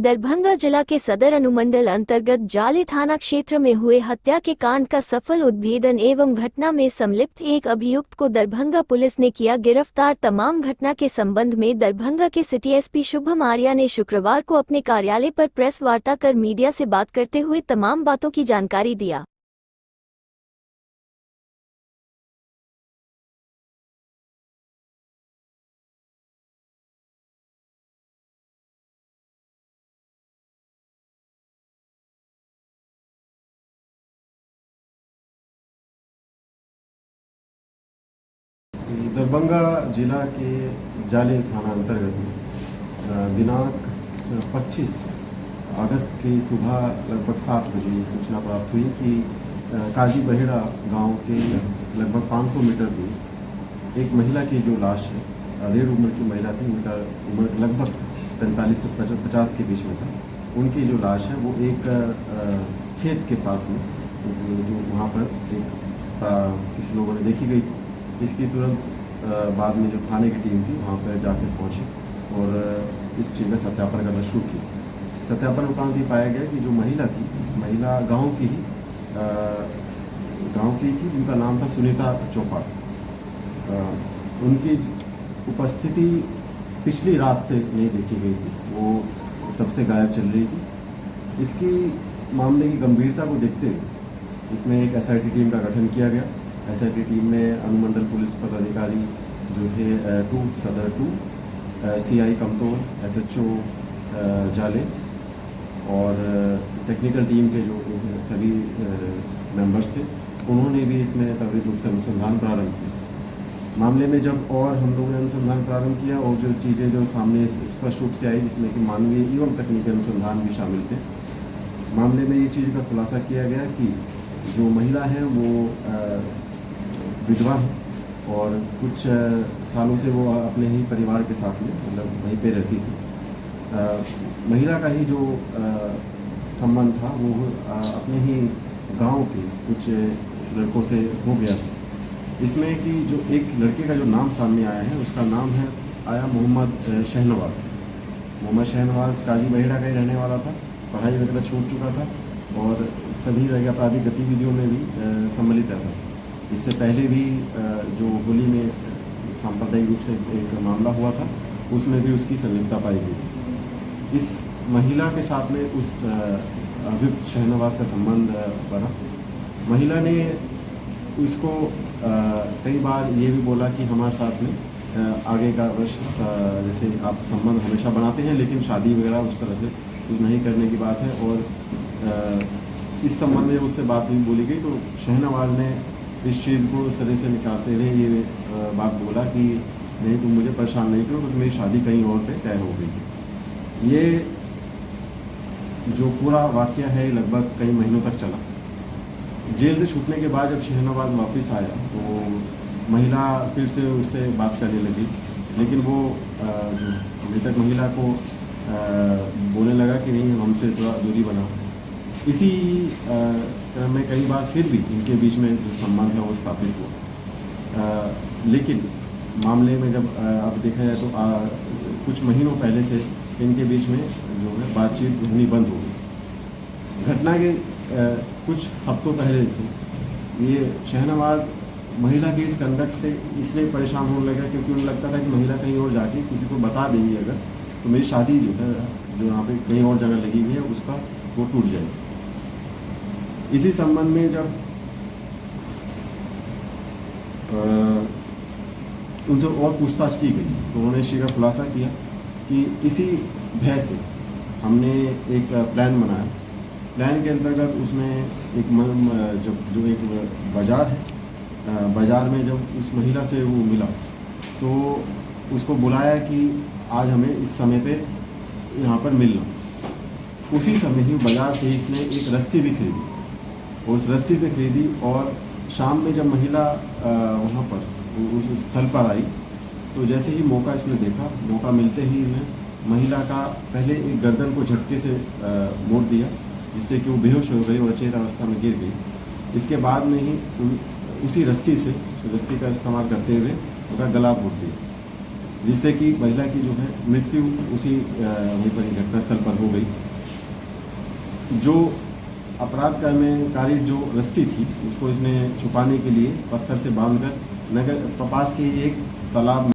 दरभंगा जिला के सदर अनुमंडल अंतर्गत जाले थाना क्षेत्र में हुए हत्या के कांड का सफल उद्भेदन एवं घटना में संलिप्त एक अभियुक्त को दरभंगा पुलिस ने किया गिरफ्तार। तमाम घटना के संबंध में दरभंगा के सिटी एसपी शुभम आर्या ने शुक्रवार को अपने कार्यालय पर प्रेस वार्ता कर मीडिया से बात करते हुए तमाम बातों की जानकारी दिया। दरभंगा जिला के जाले थाना अंतर्गत दिनांक 25 अगस्त की सुबह लगभग 7 बजे सूचना प्राप्त हुई कि काजी बहेड़ा गांव के लगभग 500 मीटर दूर एक महिला की जो लाश है, अधेड़ उम्र की महिला थी, उनका उम्र लगभग 45 से 50 के बीच में था। उनकी जो लाश है वो एक खेत के पास में जो वहाँ पर एक किसी लोगों ने देखी गई थी। इसकी तुरंत बाद में जो थाने की टीम थी वहाँ पर जाकर पहुँची और इस चीज़ का सत्यापन करना शुरू किया। सत्यापन उपरांत ये पाया गया कि जो महिला थी, महिला गांव की थी, उनका नाम था सुनीता चौपाड़। उनकी उपस्थिति पिछली रात से नहीं देखी गई थी, वो तब से गायब चल रही थी। इसकी मामले की गंभीरता को देखते हुए इसमें एक एसआईटी टीम का गठन किया गया। एसआईटी टीम में अनुमंडल पुलिस पदाधिकारी जो थे सदर 2, सीआई कमतौल, एसएचओ जाले और टेक्निकल टीम के जो सभी मेंबर्स थे, उन्होंने भी इसमें त्वरित रूप से अनुसंधान प्रारंभ किया। मामले में जब और हम लोगों ने अनुसंधान प्रारंभ किया और जो चीज़ें जो सामने स्पष्ट रूप से आई, जिसमें कि मानवीय एवं तकनीकी अनुसंधान भी शामिल थे, मामले में ये चीज़ का खुलासा किया गया कि जो महिला है वो विधवा है और कुछ सालों से वो अपने ही परिवार के साथ में मतलब वहीं पे रहती थी। महिला का ही जो संबंध था वो अपने ही गांव के कुछ लड़कों से हो गया था। इसमें कि जो एक लड़के का जो नाम सामने आया है, उसका नाम है मोहम्मद शहनवाज। मोहम्मद शहनवाज काजी बहेड़ा का ही रहने वाला था, पढ़ाई वगैरह छोड़ चुका था और सभी तरह आपराधिक गतिविधियों में भी सम्मिलित रहता था। इससे पहले भी जो होली में सांप्रदायिक रूप से एक मामला हुआ था, उसमें भी उसकी संलिप्तता पाई गई। इस महिला के साथ में उस अभियुक्त शहनवाज का संबंध बना। महिला ने उसको कई बार ये भी बोला कि हमारे साथ में आगे का जैसे आप संबंध हमेशा बनाते हैं, लेकिन शादी वगैरह उस तरह से कुछ नहीं करने की बात है। और इस संबंध में उससे बात भी बोली गई तो शहनवाज ने इस चीज़ को सिरे से निकालते हुए ये बात बोला कि नहीं, तुम मुझे परेशान नहीं करो, क्योंकि मेरी शादी कहीं और पे तय हो गई। ये जो पूरा वाक़या है लगभग कई महीनों तक चला। जेल से छूटने के बाद जब शहनवाज वापस आया तो महिला फिर से उससे बात करने लगी, लेकिन वो जो मृतक महिला को बोलने लगा कि नहीं, हमसे थोड़ा दूरी बनाओ। इसी क्रम में कई बार फिर भी इनके बीच में जो संबंध है वो स्थापित हुआ। लेकिन मामले में जब अब देखा जाए तो कुछ महीनों पहले से इनके बीच में जो है बातचीत होनी बंद हो गई। घटना के कुछ हफ्तों पहले से ये शहनवाज महिला के इस कंडक्ट से इसलिए परेशान होने लगा क्योंकि उन्हें लगता था कि महिला कहीं और जाके किसी को बता देंगी अगर, तो मेरी शादी जो है जो यहाँ पे कहीं और जगह लगी हुई है उसका वो टूट जाएगी। इसी संबंध में जब उनसे और पूछताछ की गई तो उन्होंने इस चीज़ का खुलासा किया कि इसी भय से हमने एक प्लान बनाया। प्लान के अंतर्गत उसमें एक जो एक बाज़ार है, बाज़ार में जब उस महिला से वो मिला तो उसको बुलाया कि आज हमें इस समय पे यहाँ पर मिलना। उसी समय ही बाज़ार से ही इसने एक रस्सी भी खरीदी, उस रस्सी से खरीदी और शाम में जब महिला वहाँ पर उस स्थल पर आई तो जैसे ही मौका इसने देखा, मौका मिलते ही इसने महिला का पहले एक गर्दन को झटके से मोड़ दिया, जिससे कि वो बेहोश हो गई और अचेत अवस्था में गिर गई। इसके बाद में ही उसी रस्सी का इस्तेमाल करते हुए उसका गला घोट दिया। जिससे कि महिला की जो है मृत्यु उसी वहीं पर ही घटनास्थल पर हो गई। जो अपराधकारी जो रस्सी थी उसको इसने छुपाने के लिए पत्थर से बांधकर नगर पास के एक तालाब